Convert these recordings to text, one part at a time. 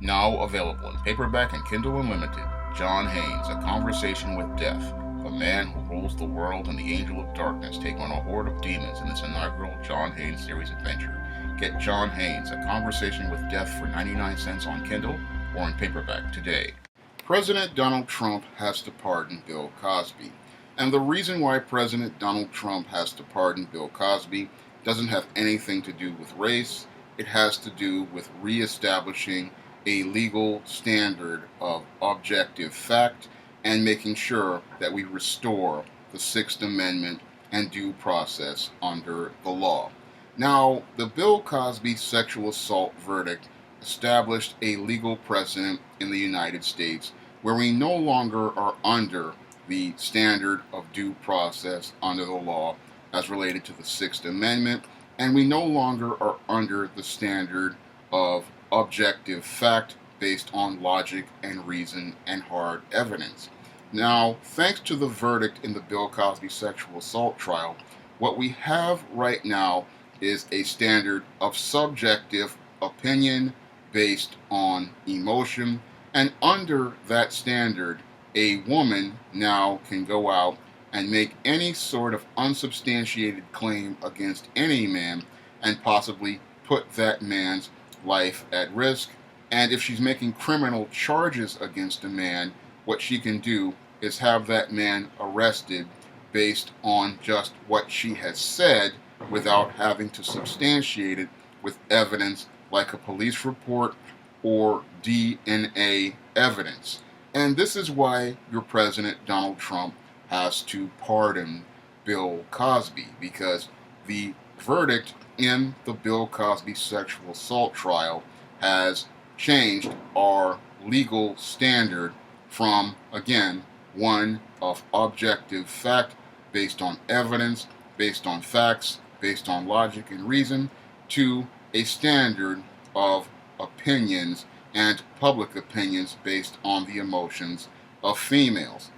Now available in paperback and Kindle Unlimited, John Haynes, A Conversation with Death. A man who rules the world and the angel of darkness take on a horde of demons in this inaugural John Haynes series adventure. Get John Haynes, A Conversation with Death for 99 cents on Kindle or in paperback today. President Donald Trump has to pardon Bill Cosby. And the reason why President Donald Trump has to pardon Bill Cosby doesn't have anything to do with race. It has to do with reestablishing a legal standard of objective fact and making sure that we restore the Sixth Amendment and due process under the law. Now, the Bill Cosby sexual assault verdict established a legal precedent in the United States where we no longer are under the standard of due process under the law as related to the Sixth Amendment, and we no longer are under the standard of objective fact based on logic and reason and hard evidence. Now, thanks to the verdict in the Bill Cosby sexual assault trial, what we have right now is a standard of subjective opinion based on emotion, and under that standard, a woman now can go out and make any sort of unsubstantiated claim against any man and possibly put that man's life at risk. And if she's making criminal charges against a man, what she can do is have that man arrested based on just what she has said without having to substantiate it with evidence like a police report or DNA evidence. And this is why your President Donald Trump has to pardon Bill Cosby, because the verdict in the Bill Cosby sexual assault trial has changed our legal standard from, again, one of objective fact based on evidence, based on facts, based on logic and reason, to a standard of opinions and public opinions based on the emotions of females.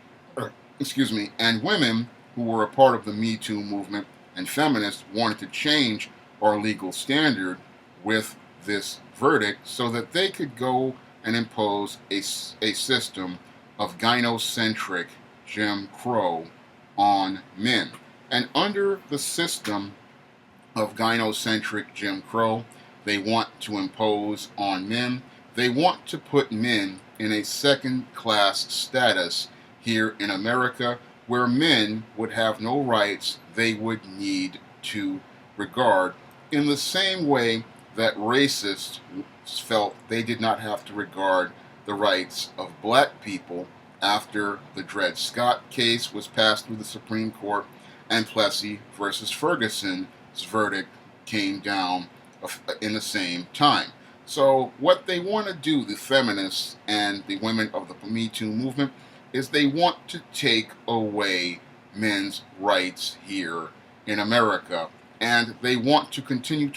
And women who were a part of the Me Too movement and feminists wanted to change our legal standard with this verdict so that they could go and impose a system of gynocentric Jim Crow on men. And under the system of gynocentric Jim Crow, they want to impose on men. They want to put men in a second-class status here in America, where men would have no rights they would need to regard, in the same way that racists felt they did not have to regard the rights of black people after the Dred Scott case was passed through the Supreme Court and Plessy versus Ferguson's verdict came down in the same time. So what they want to do, the feminists and the women of the Me Too movement, is they want to take away men's rights here in America. And they want to continue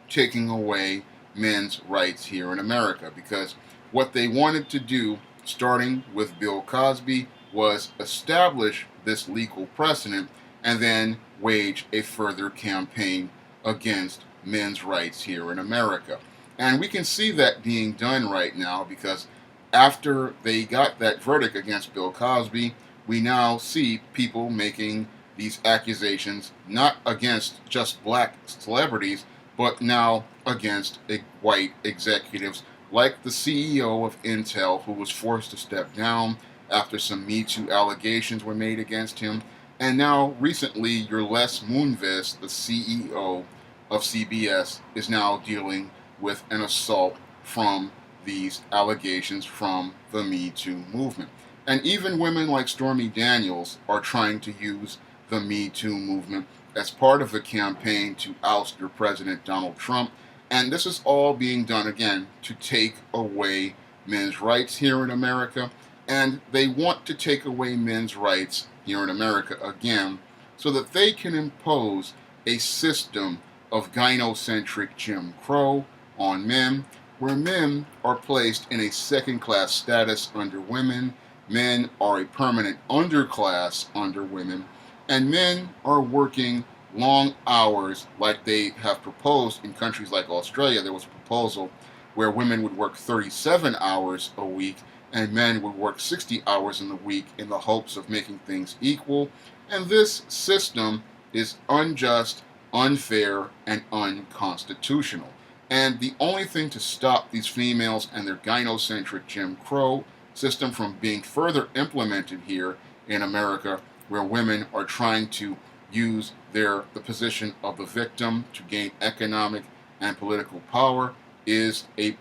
taking away men's rights here in America. Because what they wanted to do, starting with Bill Cosby, was establish this legal precedent and then wage a further campaign against men's rights here in America. And we can see that being done right now, because after they got that verdict against Bill Cosby, we now see people making these accusations not against just black celebrities, but now against white executives like the CEO of Intel, who was forced to step down after some Me Too allegations were made against him. And now, recently, your Les Moonves, the CEO of CBS, is now dealing with an assault from these allegations from the Me Too movement. And even women like Stormy Daniels are trying to use the Me Too movement as part of the campaign to oust your President Donald Trump. And this is all being done, again, to take away men's rights here in America. And they want to take away men's rights here in America again so that they can impose a system of gynocentric Jim Crow on men, where men are placed in a second-class status under women, men are a permanent underclass under women, and men are working long hours like they have proposed in countries like Australia. There was a proposal where women would work 37 hours a week and men would work 60 hours in the week in the hopes of making things equal. And this system is unjust, unfair, and unconstitutional. And the only thing to stop these females and their gynocentric Jim Crow system from being further implemented here in America, where women are trying to use the position of the victim to gain economic and political power, is a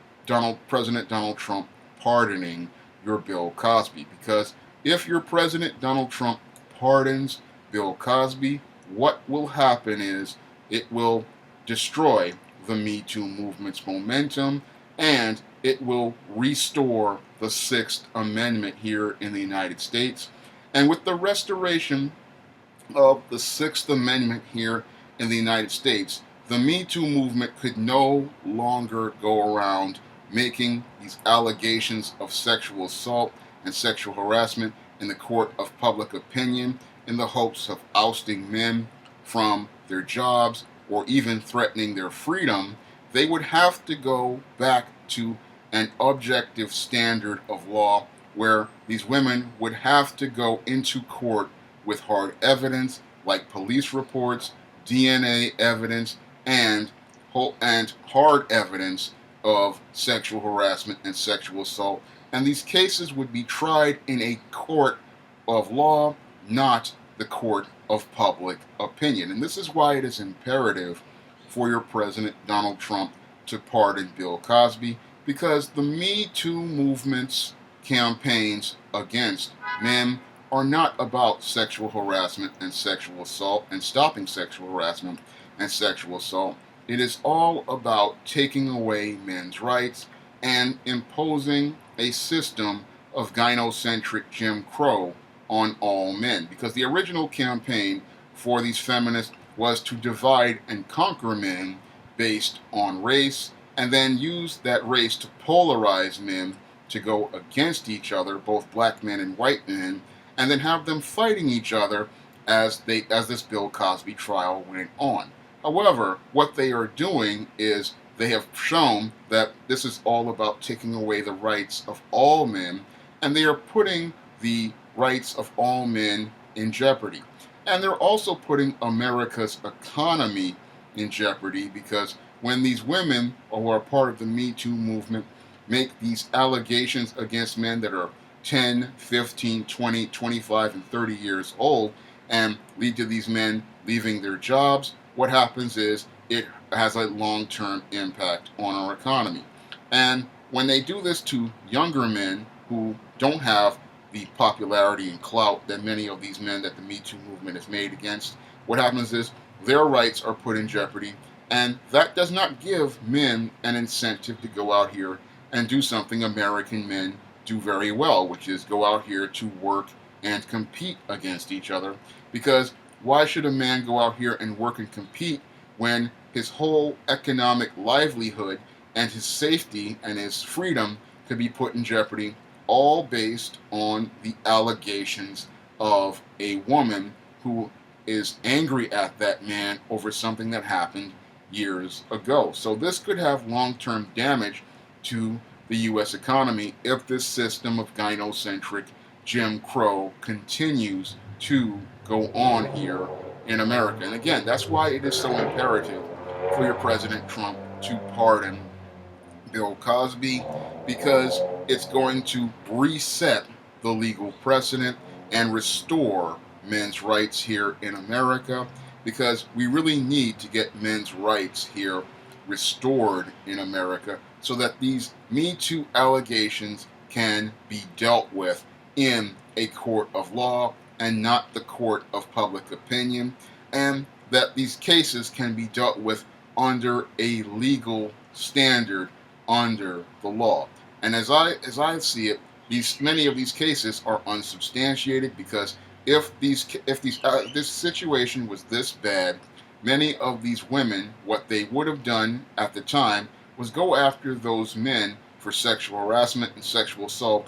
President Donald Trump pardoning your Bill Cosby. Because if your President Donald Trump pardons Bill Cosby, what will happen is it will destroy the Me Too movement's momentum, and it will restore the Sixth Amendment here in the United States. And with the restoration of the Sixth Amendment here in the United States, the Me Too movement could no longer go around making these allegations of sexual assault and sexual harassment in the court of public opinion in the hopes of ousting men from their jobs or even threatening their freedom. They would have to go back to an objective standard of law where these women would have to go into court with hard evidence like police reports, DNA evidence, and hard evidence of sexual harassment and sexual assault. And these cases would be tried in a court of law, not the court of public opinion. And this is why it is imperative for your President Donald Trump to pardon Bill Cosby, because the Me Too movement's campaigns against men are not about sexual harassment and sexual assault and stopping sexual harassment and sexual assault. It is all about taking away men's rights and imposing a system of gynocentric Jim Crow on all men. Because the original campaign for these feminists was to divide and conquer men based on race, and then use that race to polarize men to go against each other, both black men and white men, and then have them fighting each other as this Bill Cosby trial went on. However, what they are doing is they have shown that this is all about taking away the rights of all men, and they are putting the rights of all men in jeopardy. And they're also putting America's economy in jeopardy, because when these women who are part of the Me Too movement make these allegations against men that are 10, 15, 20, 25, and 30 years old and lead to these men leaving their jobs, what happens is it has a long-term impact on our economy. And when they do this to younger men who don't have the popularity and clout that many of these men that the Me Too movement is made against, what happens is their rights are put in jeopardy, and that does not give men an incentive to go out here and do something American men do very well, which is go out here to work and compete against each other. Because why should a man go out here and work and compete when his whole economic livelihood and his safety and his freedom could be put in jeopardy, all based on the allegations of a woman who is angry at that man over something that happened years ago? So this could have long-term damage to the U.S. economy if this system of gynocentric Jim Crow continues to go on here in America. And again, that's why it is so imperative for your President Trump to pardon Bill Cosby, because it's going to reset the legal precedent and restore men's rights here in America, because we really need to get men's rights here restored in America so that these Me Too allegations can be dealt with in a court of law and not the court of public opinion, and that these cases can be dealt with under a legal standard under the law. And as I see it, many of these cases are unsubstantiated, because if this situation was this bad, many of these women, what they would have done at the time was go after those men for sexual harassment and sexual assault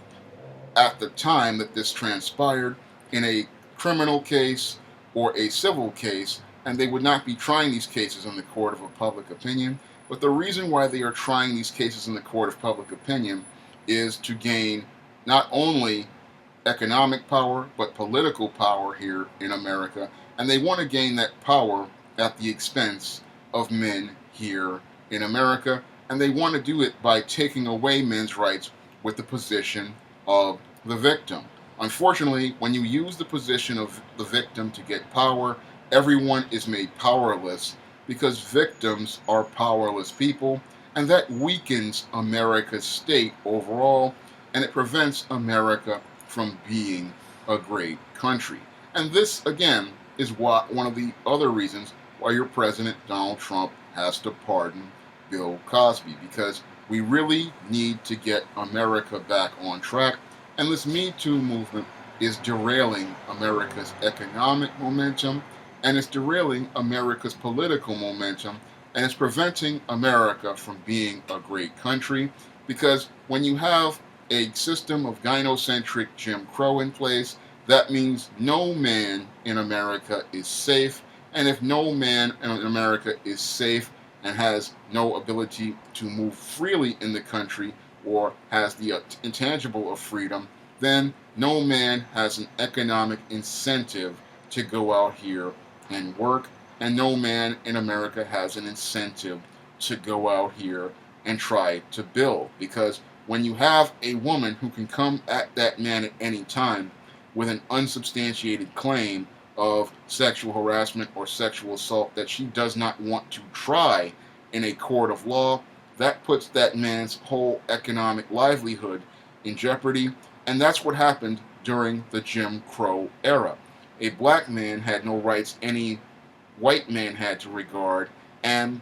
at the time that this transpired in a criminal case or a civil case, and they would not be trying these cases in the court of a public opinion, But the reason why they are trying these cases in the court of public opinion is to gain not only economic power but political power here in America, and they want to gain that power at the expense of men here in America, and they want to do it by taking away men's rights with the position of the victim. Unfortunately, when you use the position of the victim to get power, everyone is made powerless because victims are powerless people, and that weakens America's state overall, and it prevents America from being a great country. And this, again, is one of the other reasons why your president, Donald Trump, has to pardon Bill Cosby, because we really need to get America back on track. And this Me Too movement is derailing America's economic momentum, and it's derailing America's political momentum, and it's preventing America from being a great country, because when you have a system of gynocentric Jim Crow in place, that means no man in America is safe. And if no man in America is safe and has no ability to move freely in the country or has the intangible of freedom, then no man has an economic incentive to go out here and work, and no man in America has an incentive to go out here and try to build. Because when you have a woman who can come at that man at any time with an unsubstantiated claim of sexual harassment or sexual assault that she does not want to try in a court of law, that puts that man's whole economic livelihood in jeopardy. And that's what happened during the Jim Crow era. A black man had no rights any white man had to regard, and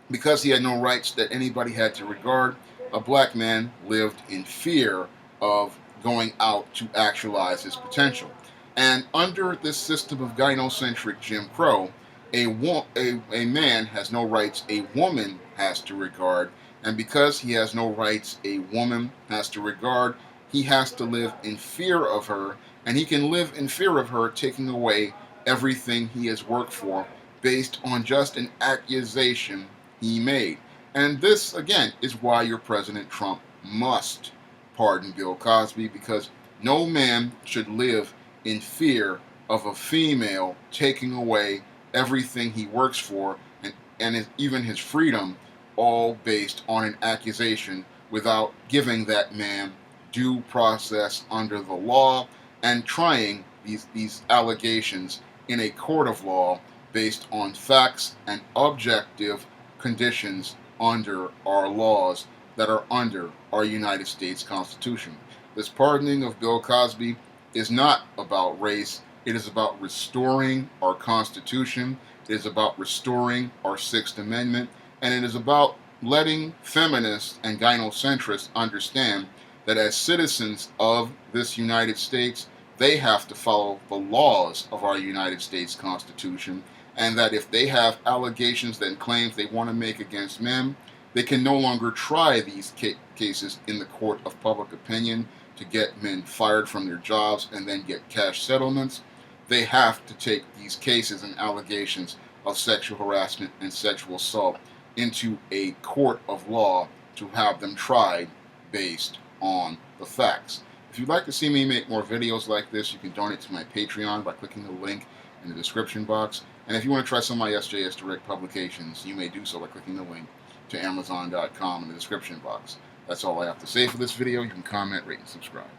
because he had no rights that anybody had to regard, a black man lived in fear of going out to actualize his potential. And under this system of gynocentric Jim Crow, a man has no rights a woman has to regard, and because he has no rights a woman has to regard, he has to live in fear of her, and he can live in fear of her taking away everything he has worked for based on just an accusation he made. And this, again, is why your President Trump must pardon Bill Cosby, because no man should live in fear of a female taking away everything he works for and even his freedom, all based on an accusation without giving that man due process under the law and trying these allegations in a court of law based on facts and objective conditions under our laws that are under our United States Constitution. This pardoning of Bill Cosby is not about race. It is about restoring our Constitution. It is about restoring our Sixth Amendment. And it is about letting feminists and gynocentrists understand that as citizens of this United States, they have to follow the laws of our United States Constitution, and that if they have allegations and claims they want to make against men, they can no longer try these cases in the court of public opinion to get men fired from their jobs and then get cash settlements. They have to take these cases and allegations of sexual harassment and sexual assault into a court of law to have them tried based on the facts. If you'd like to see me make more videos like this, you can donate to my Patreon by clicking the link in the description box. And if you want to try some of my SJS Direct publications, you may do so by clicking the link to Amazon.com in the description box. That's all I have to say for this video. You can comment, rate, and subscribe.